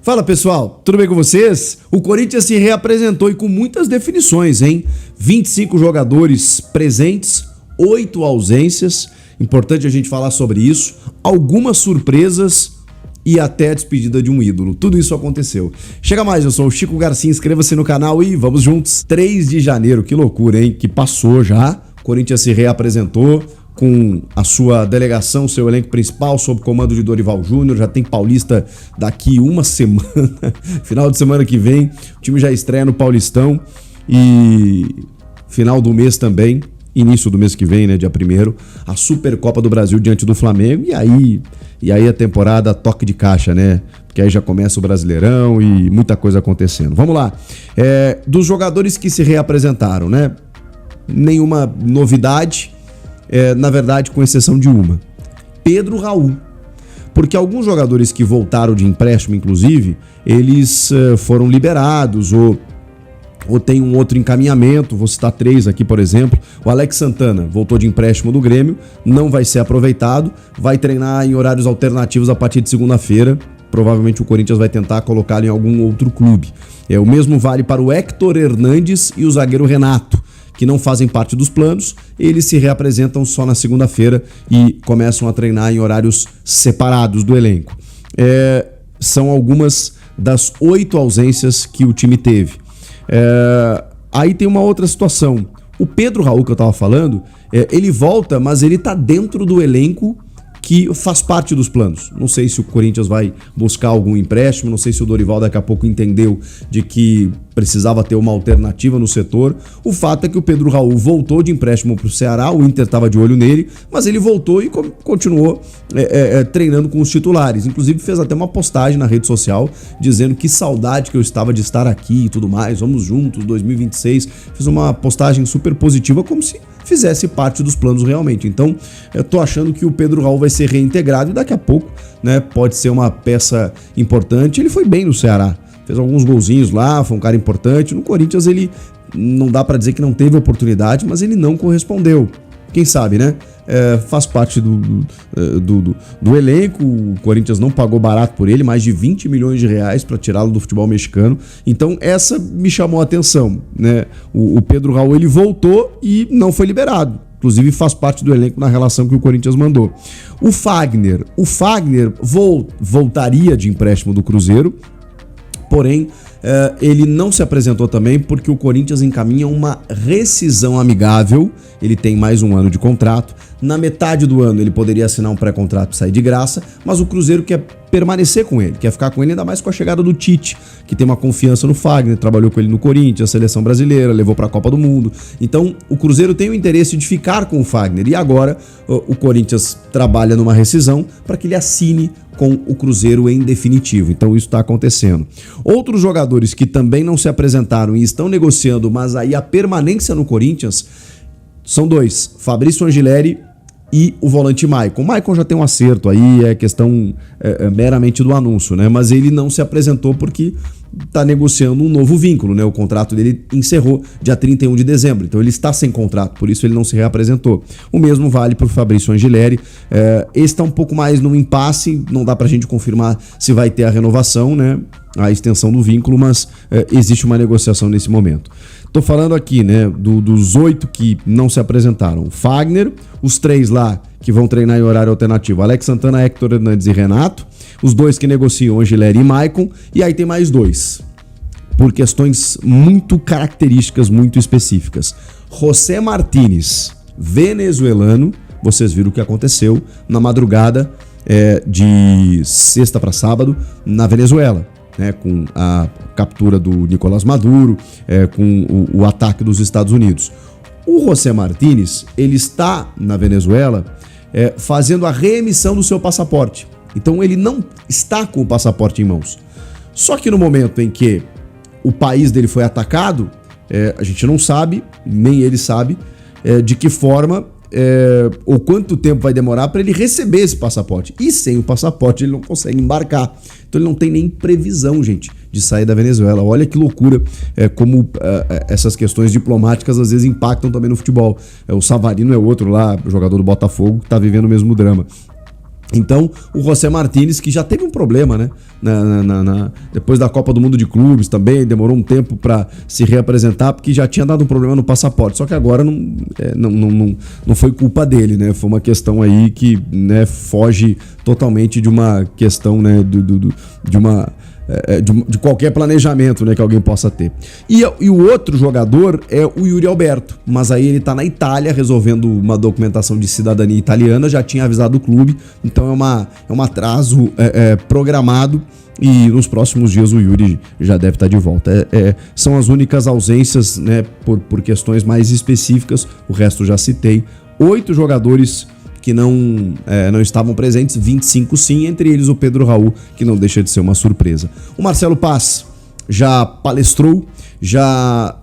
Fala pessoal, tudo bem com vocês? O Corinthians se reapresentou e com muitas definições, hein? 25 jogadores presentes, 8 ausências, importante a gente falar sobre isso, algumas surpresas e até a despedida de um ídolo. Tudo isso aconteceu. Chega mais, eu sou o Chico Garcia, inscreva-se no canal e vamos juntos. 3 de janeiro, que loucura, hein? Que passou já, o Corinthians se reapresentou com a sua delegação, seu elenco principal, sob comando de Dorival Júnior, já tem Paulista daqui uma semana, final de semana que vem, o time já estreia no Paulistão e final do mês também, início do mês que vem, né, dia 1º, a Supercopa do Brasil diante do Flamengo, e aí a temporada toque de caixa, né, porque aí já começa o Brasileirão e muita coisa acontecendo. Vamos lá, dos jogadores que se reapresentaram, né, nenhuma novidade, na verdade, com exceção de uma. Pedro Raul. Porque alguns jogadores que voltaram de empréstimo, inclusive, eles foram liberados ou tem um outro encaminhamento. Vou citar 3 aqui, por exemplo. O Alex Santana voltou de empréstimo do Grêmio, não vai ser aproveitado, vai treinar em horários alternativos a partir de segunda-feira. Provavelmente o Corinthians vai tentar colocá-lo em algum outro clube. O mesmo vale para o Héctor Hernandes e o zagueiro Renato, que não fazem parte dos planos, eles se reapresentam só na segunda-feira e começam a treinar em horários separados do elenco. São algumas das 8 ausências que o time teve. Aí tem uma outra situação. O Pedro Raul, que eu estava falando, ele volta, mas ele está dentro do elenco que faz parte dos planos. Não sei se o Corinthians vai buscar algum empréstimo, não sei se o Dorival daqui a pouco entendeu de que precisava ter uma alternativa no setor. O fato é que o Pedro Raul voltou de empréstimo para o Ceará, o Inter estava de olho nele, mas ele voltou e continuou treinando com os titulares. Inclusive fez até uma postagem na rede social dizendo que saudade que eu estava de estar aqui e tudo mais, vamos juntos, 2026. Fez uma postagem super positiva, como se fizesse parte dos planos realmente. Então, eu tô achando que o Pedro Raul vai ser reintegrado e daqui a pouco, né, pode ser uma peça importante. Ele foi bem no Ceará, fez alguns golzinhos lá, foi um cara importante. No Corinthians ele não dá pra dizer que não teve oportunidade, mas ele não correspondeu. Quem sabe, né? Faz parte do elenco. O Corinthians não pagou barato por ele, mais de 20 milhões de reais para tirá-lo do futebol mexicano. Então essa me chamou a atenção, né? O Pedro Raul, ele voltou e não foi liberado. Inclusive faz parte do elenco na relação que o Corinthians mandou. O Fagner voltaria de empréstimo do Cruzeiro, porém ele não se apresentou também porque o Corinthians encaminha uma rescisão amigável. Ele tem mais um ano de contrato. Na metade do ano ele poderia assinar um pré-contrato e sair de graça, mas o Cruzeiro quer permanecer com ele, quer ficar com ele, ainda mais com a chegada do Tite, que tem uma confiança no Fagner, trabalhou com ele no Corinthians, seleção brasileira, levou para a Copa do Mundo. Então o Cruzeiro tem o interesse de ficar com o Fagner e agora o Corinthians trabalha numa rescisão para que ele assine com o Cruzeiro em definitivo. Então isso está acontecendo. Outros jogadores que também não se apresentaram e estão negociando, mas aí a permanência no Corinthians, são 2, Fabrício Angileri e o volante Maicon. O Maicon já tem um acerto aí, é questão meramente do anúncio, né? Mas ele não se apresentou porque está negociando um novo vínculo, né? O contrato dele encerrou dia 31 de dezembro, então ele está sem contrato, por isso ele não se reapresentou. O mesmo vale para o Fabrício Angileri. Esse está um pouco mais no impasse, não dá para a gente confirmar se vai ter a renovação, né? A extensão do vínculo, mas existe uma negociação nesse momento. Tô falando aqui, né, dos 8 que não se apresentaram. Fagner, os 3 lá que vão treinar em horário alternativo, Alex Santana, Héctor Hernandes e Renato, os 2 que negociam, Angileri e Maicon, e aí tem mais 2, por questões muito características, muito específicas. José Martínez, venezuelano, vocês viram o que aconteceu na madrugada de sexta para sábado na Venezuela, né, com a captura do Nicolás Maduro, com o ataque dos Estados Unidos. O José Martínez, ele está na Venezuela fazendo a reemissão do seu passaporte. Então ele não está com o passaporte em mãos. Só que no momento em que o país dele foi atacado, a gente não sabe, nem ele sabe, de que forma ou quanto tempo vai demorar para ele receber esse passaporte. E sem o passaporte ele não consegue embarcar. Então ele não tem nem previsão, gente, de sair da Venezuela. Olha que loucura como essas questões diplomáticas às vezes impactam também no futebol. O Savarino é outro lá, jogador do Botafogo, que está vivendo o mesmo drama. Então, o José Martínez, que já teve um problema, né? depois da Copa do Mundo de Clubes também, demorou um tempo para se reapresentar, porque já tinha dado um problema no passaporte. Só que agora não foi culpa dele, né? Foi uma questão aí que, né, foge totalmente de uma questão, né, de qualquer planejamento, né, que alguém possa ter. E o outro jogador é o Yuri Alberto, mas aí ele tá na Itália resolvendo uma documentação de cidadania italiana, já tinha avisado o clube, então é um atraso programado, e nos próximos dias o Yuri já deve estar de volta. São as únicas ausências, né, por questões mais específicas, o resto já citei. 8 jogadores que não estavam presentes, 25 sim, entre eles o Pedro Raul, que não deixa de ser uma surpresa. O Marcelo Paz já palestrou, já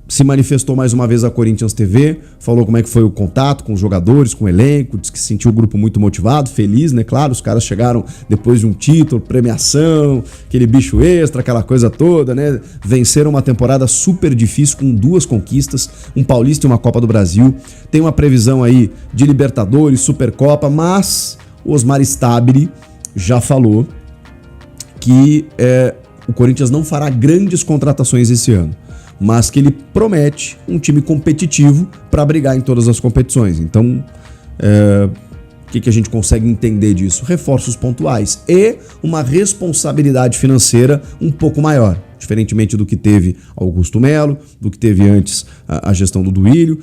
se manifestou mais uma vez à Corinthians TV, falou como é que foi o contato com os jogadores, com o elenco, disse que sentiu o grupo muito motivado, feliz, né? Claro, os caras chegaram depois de um título, premiação, aquele bicho extra, aquela coisa toda, né? Venceram uma temporada super difícil com 2 conquistas, um Paulista e uma Copa do Brasil. Tem uma previsão aí de Libertadores, Supercopa, mas o Osmar Stabile já falou que o Corinthians não fará grandes contratações esse ano, mas que ele promete um time competitivo para brigar em todas as competições. Então, o que a gente consegue entender disso? Reforços pontuais e uma responsabilidade financeira um pouco maior, diferentemente do que teve Augusto Melo, do que teve antes a gestão do Duílio.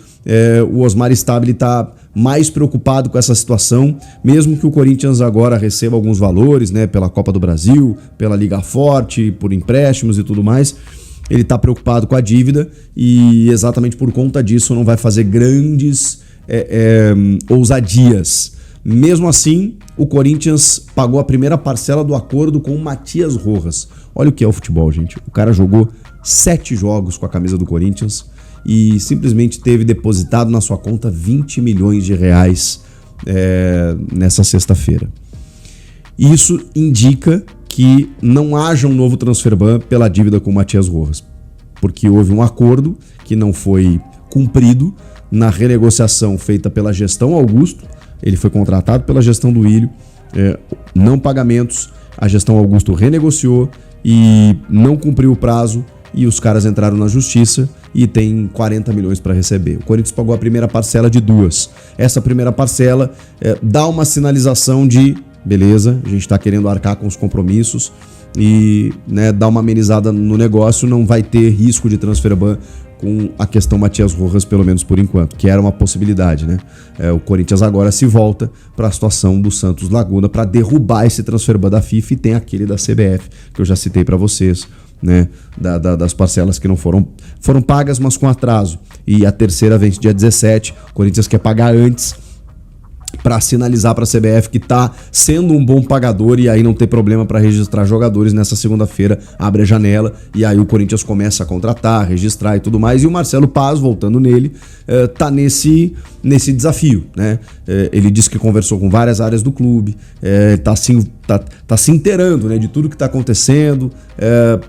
O Osmar Stabile está mais preocupado com essa situação, mesmo que o Corinthians agora receba alguns valores, né, pela Copa do Brasil, pela Liga Forte, por empréstimos e tudo mais. Ele está preocupado com a dívida e exatamente por conta disso não vai fazer grandes ousadias. Mesmo assim, o Corinthians pagou a primeira parcela do acordo com o Matias Rojas. Olha o que é o futebol, gente. O cara jogou 7 jogos com a camisa do Corinthians e simplesmente teve depositado na sua conta 20 milhões de reais nessa sexta-feira. Isso indica que não haja um novo transfer ban pela dívida com o Matias Rojas, porque houve um acordo que não foi cumprido na renegociação feita pela gestão Augusto. Ele foi contratado pela gestão do Duílio, não pagamentos, a gestão Augusto renegociou e não cumpriu o prazo e os caras entraram na justiça e tem 40 milhões para receber. O Corinthians pagou a primeira parcela de 2. Essa primeira parcela dá uma sinalização de beleza, a gente está querendo arcar com os compromissos e, né, dar uma amenizada no negócio, não vai ter risco de transfer ban com a questão Matias Rojas, pelo menos por enquanto, que era uma possibilidade, né? O Corinthians agora se volta para a situação do Santos Laguna para derrubar esse transfer ban da FIFA, e tem aquele da CBF, que eu já citei para vocês, né? Das parcelas que não foram pagas, mas com atraso. E a terceira vence dia 17, o Corinthians quer pagar antes, para sinalizar para a CBF que está sendo um bom pagador e aí não ter problema para registrar jogadores. Nessa segunda-feira abre a janela e aí o Corinthians começa a contratar, registrar e tudo mais. E o Marcelo Paz, voltando nele, tá nesse desafio, né? Ele disse que conversou com várias áreas do clube, tá se inteirando, né, de tudo que está acontecendo.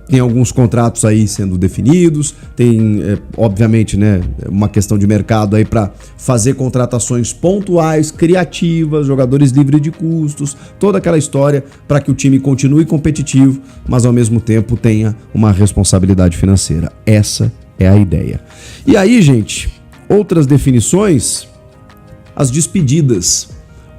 Tem alguns contratos aí sendo definidos, tem obviamente, né, uma questão de mercado aí para fazer contratações pontuais, criativas, jogadores livres de custos, toda aquela história para que o time continue competitivo, mas ao mesmo tempo tenha uma responsabilidade financeira. Essa é a ideia. E aí, gente, outras definições, as despedidas.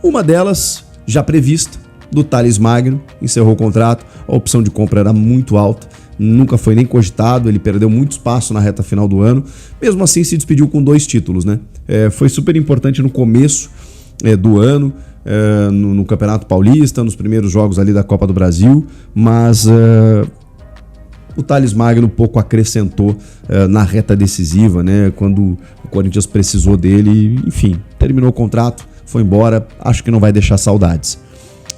Uma delas já prevista, do Thales Magno, encerrou o contrato, a opção de compra era muito alta, nunca foi nem cogitado, ele perdeu muito espaço na reta final do ano, mesmo assim se despediu com 2 títulos, né? Foi super importante no começo do ano, no Campeonato Paulista, nos primeiros jogos ali da Copa do Brasil, mas o Thales Magno pouco acrescentou na reta decisiva, né? Quando o Corinthians precisou dele, enfim, terminou o contrato, foi embora, acho que não vai deixar saudades.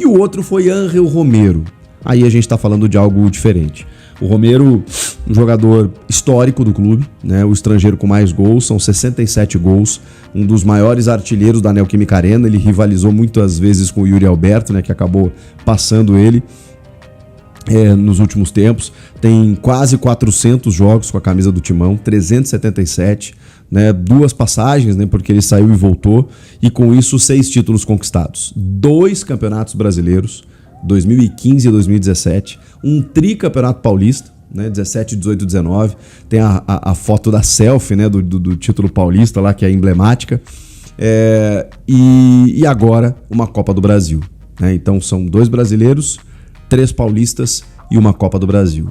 E o outro foi Ángel Romero. Aí a gente está falando de algo diferente. O Romero, um jogador histórico do clube, né? O estrangeiro com mais gols, são 67 gols, um dos maiores artilheiros da Neoquímica Arena. Ele rivalizou muitas vezes com o Yuri Alberto, né? Que acabou passando ele nos últimos tempos. Tem quase 400 jogos com a camisa do Timão, 377, né? 2 passagens, né? Porque ele saiu e voltou, e com isso 6 títulos conquistados, 2 campeonatos brasileiros, 2015 e 2017, um tricampeonato paulista, né, 17, 18, 19, tem a foto da selfie, né, do título paulista lá, que é emblemática, e agora uma Copa do Brasil, né? Então são 2 brasileiros, 3 paulistas e uma Copa do Brasil.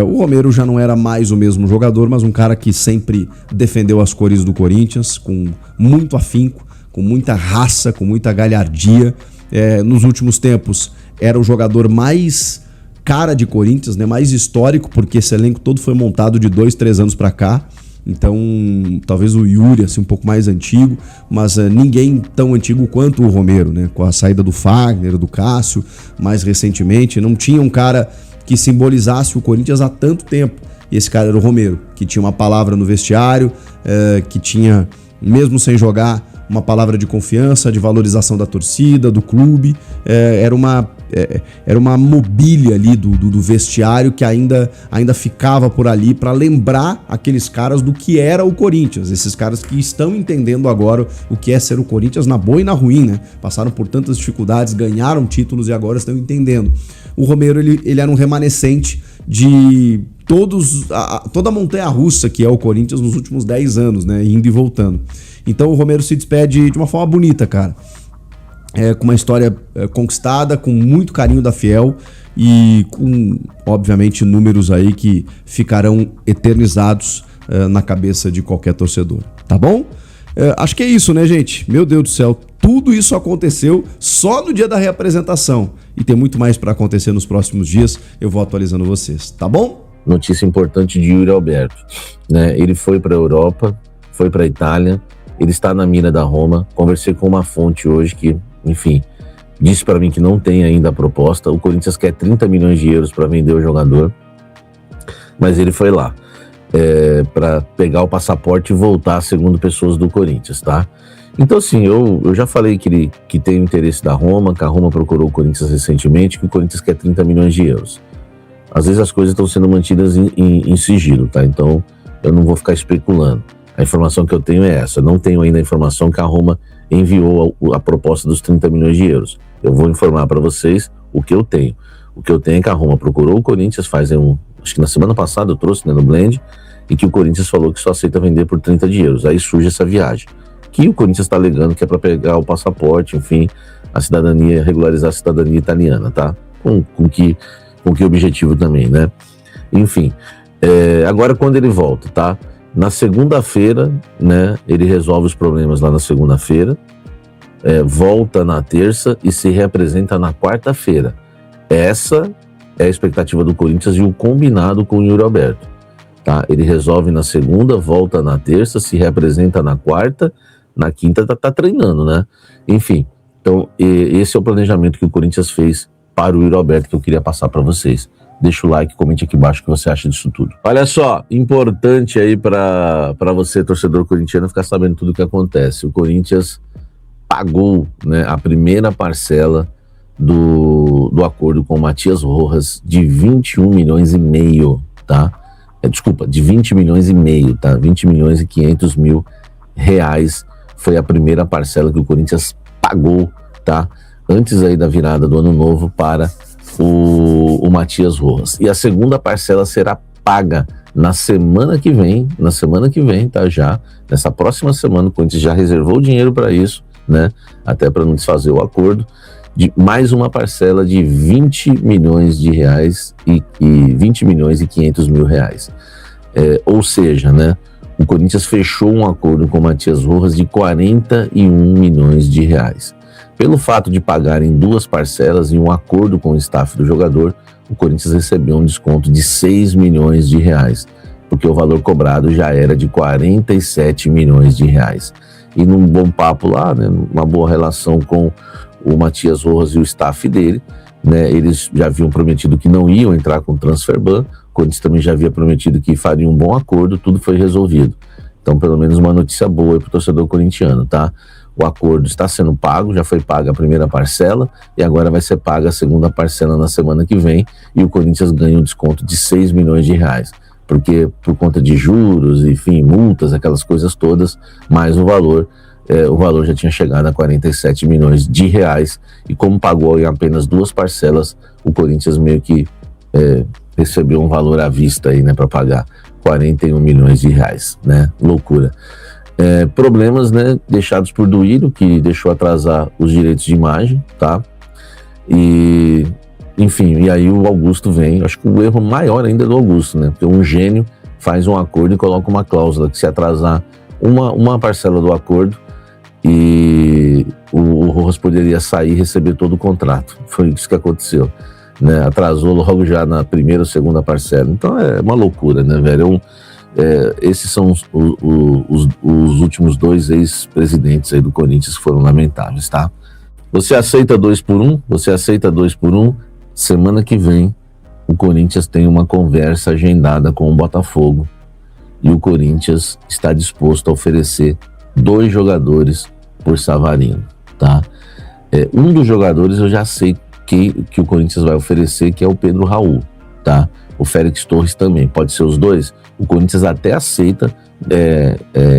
O Romero já não era mais o mesmo jogador, mas um cara que sempre defendeu as cores do Corinthians com muito afinco, com muita raça, com muita galhardia. Nos últimos tempos era o jogador mais cara de Corinthians, né? Mais histórico, porque esse elenco todo foi montado de 2, 3 anos pra cá. Então, talvez o Yuri, assim, um pouco mais antigo, mas ninguém tão antigo quanto o Romero, né? Com a saída do Fagner, do Cássio, mais recentemente, não tinha um cara que simbolizasse o Corinthians há tanto tempo. E esse cara era o Romero, que tinha uma palavra no vestiário, que tinha, mesmo sem jogar, uma palavra de confiança, de valorização da torcida, do clube. Era uma mobília ali do vestiário que ainda ficava por ali para lembrar aqueles caras do que era o Corinthians. Esses caras que estão entendendo agora o que é ser o Corinthians na boa e na ruim, né? Passaram por tantas dificuldades, ganharam títulos e agora estão entendendo. O Romero, ele era um remanescente de toda a montanha-russa que é o Corinthians nos últimos 10 anos, né? Indo e voltando. Então o Romero se despede de uma forma bonita, cara. Com uma história conquistada, com muito carinho da Fiel e com, obviamente, números aí que ficarão eternizados na cabeça de qualquer torcedor, tá bom? Acho que é isso, né, gente? Meu Deus do céu, tudo isso aconteceu só no dia da reapresentação e tem muito mais para acontecer nos próximos dias, eu vou atualizando vocês, tá bom? Notícia importante de Yuri Alberto, né? Ele foi para a Europa, foi para a Itália, ele está na mira da Roma. Conversei com uma fonte hoje que, enfim, disse para mim que não tem ainda a proposta. O Corinthians quer 30 milhões de euros para vender o jogador, mas ele foi lá para pegar o passaporte e voltar, segundo pessoas do Corinthians, tá? Então, assim, eu já falei que tem o interesse da Roma, que a Roma procurou o Corinthians recentemente, que o Corinthians quer 30 milhões de euros. Às vezes as coisas estão sendo mantidas em sigilo, tá? Então, eu não vou ficar especulando. A informação que eu tenho é essa. Eu não tenho ainda a informação que a Roma enviou a proposta dos 30 milhões de euros. Eu vou informar para vocês o que eu tenho. O que eu tenho é que a Roma procurou o Corinthians acho que na semana passada eu trouxe, né, no Blend, e que o Corinthians falou que só aceita vender por 30 de euros. Aí surge essa viagem, que o Corinthians está alegando que é para pegar o passaporte, enfim, a cidadania, regularizar a cidadania italiana, tá? Com que objetivo também, né? Enfim, agora quando ele volta, tá? Na segunda-feira, né, ele resolve os problemas lá na segunda-feira, volta na terça e se reapresenta na quarta-feira. Essa é a expectativa do Corinthians e o combinado com o Yuri Alberto, tá? Ele resolve na segunda, volta na terça, se reapresenta na quarta, na quinta tá treinando, né? Enfim, então esse é o planejamento que o Corinthians fez para o Yuri Alberto, que eu queria passar para vocês. Deixa o like, comente aqui embaixo o que você acha disso tudo. Olha só, importante aí para você, torcedor corintiano, ficar sabendo tudo o que acontece. O Corinthians pagou, né, a primeira parcela do acordo com o Matias Rojas de 21 milhões e meio, tá? De 20 milhões e meio, tá? 20 milhões e 500 mil reais foi a primeira parcela que o Corinthians pagou, tá? Antes aí da virada do ano novo para o Matias Rojas. E a segunda parcela será paga na semana que vem, tá? Já, nessa próxima semana, o Corinthians já reservou o dinheiro para isso, né? Até para não desfazer o acordo, de mais uma parcela de 20 milhões de reais e 20 milhões e 500 mil reais. Ou seja, né? O Corinthians fechou um acordo com o Matias Rojas de 41 milhões de reais. Pelo fato de pagar em duas parcelas e um acordo com o staff do jogador, o Corinthians recebeu um desconto de 6 milhões de reais, porque o valor cobrado já era de 47 milhões de reais. E num bom papo lá, né, uma boa relação com o Matias Rojas e o staff dele, né, eles já haviam prometido que não iam entrar com o transfer ban, o Corinthians também já havia prometido que faria um bom acordo, tudo foi resolvido. Então, pelo menos uma notícia boa para o torcedor corintiano, tá? O acordo está sendo pago, já foi paga a primeira parcela e agora vai ser paga a segunda parcela na semana que vem e o Corinthians ganha um desconto de 6 milhões de reais, porque por conta de juros, enfim, multas, aquelas coisas todas, mais o valor, o valor já tinha chegado a 47 milhões de reais, e como pagou em apenas 2 parcelas, o Corinthians meio que recebeu um valor à vista aí, né, para pagar 41 milhões de reais, né? Loucura. Problemas, né, deixados por Duílio, que deixou atrasar os direitos de imagem, tá? E, enfim, e aí o Augusto vem, acho que o erro maior ainda é do Augusto, né? Porque um gênio faz um acordo e coloca uma cláusula que se atrasar uma parcela do acordo, e o Rojas poderia sair e receber todo o contrato. Foi isso que aconteceu, né? Atrasou logo já na primeira ou segunda parcela. Então é uma loucura, né, velho? Esses são os últimos 2 ex-presidentes aí do Corinthians que foram lamentáveis, tá? Você aceita 2 por 1? Você aceita 2 por 1? Semana que vem o Corinthians tem uma conversa agendada com o Botafogo, e o Corinthians está disposto a oferecer 2 jogadores por Savarino, tá? Um dos jogadores eu já sei que o Corinthians vai oferecer, que é o Pedro Raul, tá? O Félix Torres também, pode ser os 2. O Corinthians até aceita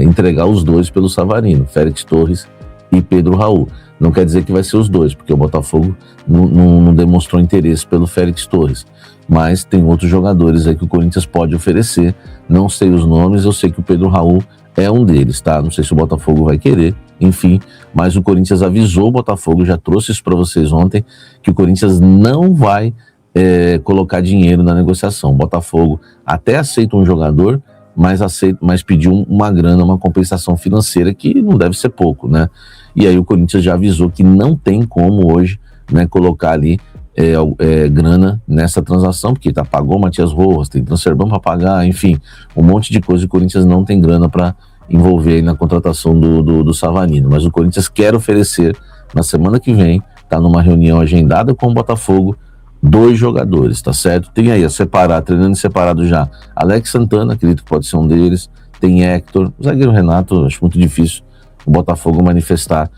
entregar os 2 pelo Savarino, Félix Torres e Pedro Raul. Não quer dizer que vai ser os 2, porque o Botafogo não demonstrou interesse pelo Félix Torres. Mas tem outros jogadores aí que o Corinthians pode oferecer. Não sei os nomes, eu sei que o Pedro Raul é um deles, tá? Não sei se o Botafogo vai querer, enfim. Mas o Corinthians avisou o Botafogo, já trouxe isso para vocês ontem, que o Corinthians não vai colocar dinheiro na negociação. O Botafogo até aceita um jogador, mas pediu uma grana, uma compensação financeira que não deve ser pouco, né? E aí o Corinthians já avisou que não tem como hoje, né, colocar ali grana nessa transação, porque pagou o Matias Rojas, tem Transferban para pagar, enfim, um monte de coisa. O Corinthians não tem grana para envolver aí na contratação do Savarino, mas o Corinthians quer oferecer na semana que vem, tá numa reunião agendada com o Botafogo, 2 jogadores, tá certo? Tem aí treinando separado já, Alex Santana, acredito que pode ser um deles, tem Héctor, o zagueiro Renato, acho muito difícil o Botafogo manifestar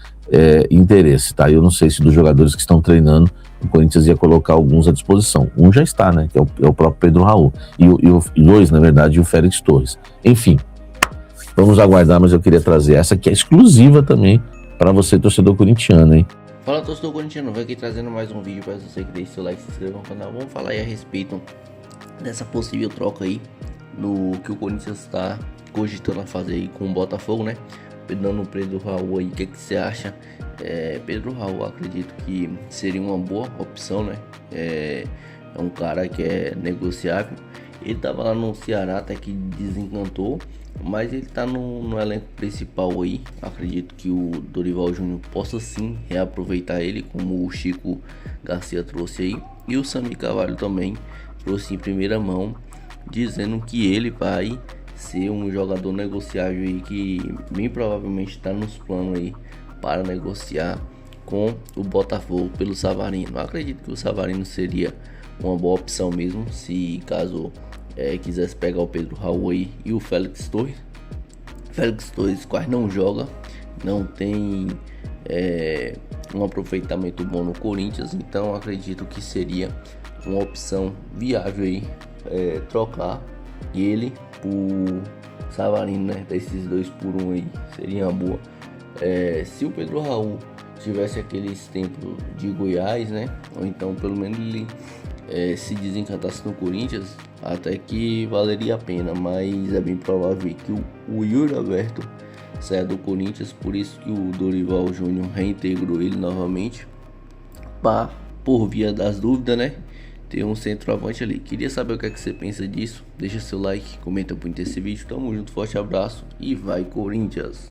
interesse, tá? Eu não sei se dos jogadores que estão treinando, o Corinthians ia colocar alguns à disposição. Um já está, né? Que é o próprio Pedro Raul. E 2, na verdade, e o Félix Torres. Enfim, vamos aguardar, mas eu queria trazer essa que é exclusiva também para você, torcedor corintiano, hein? Fala, torcedor corintiano, vai aqui trazendo mais um vídeo para você que deixe seu like, se inscreva no canal. Vamos falar aí a respeito dessa possível troca aí, no que o Corinthians está cogitando a fazer aí com o Botafogo, né? Dando o Pedro Raul aí, o que você acha? Pedro Raul, acredito que seria uma boa opção, né? É um cara que é negociável. Ele tava lá no Ceará, até que desencantou, mas ele tá no elenco principal aí. Acredito que o Dorival Júnior possa sim reaproveitar ele, como o Chico Garcia trouxe aí, e o Sami Carvalho também trouxe em primeira mão, dizendo que ele vai ser um jogador negociável aí, que bem provavelmente está nos planos aí para negociar com o Botafogo pelo Savarino. Eu acredito que o Savarino seria uma boa opção mesmo, se caso quisesse pegar o Pedro Raul aí e o Félix Torres. Félix Torres quase não joga, não tem um aproveitamento bom no Corinthians, então acredito que seria uma opção viável aí, trocar ele por Savarino, né? Desses 2 por 1 aí seria uma boa. Se o Pedro Raul tivesse aqueles tempos de Goiás, né? Ou então pelo menos ele se desencantasse no Corinthians, até que valeria a pena, mas é bem provável que o Yuri Alberto saia do Corinthians, por isso que o Dorival Júnior reintegrou ele novamente, por via das dúvidas, né? Ter um centroavante ali. Queria saber o que é que você pensa disso. Deixa seu like, comenta muito esse vídeo. Tamo junto, forte abraço e vai Corinthians!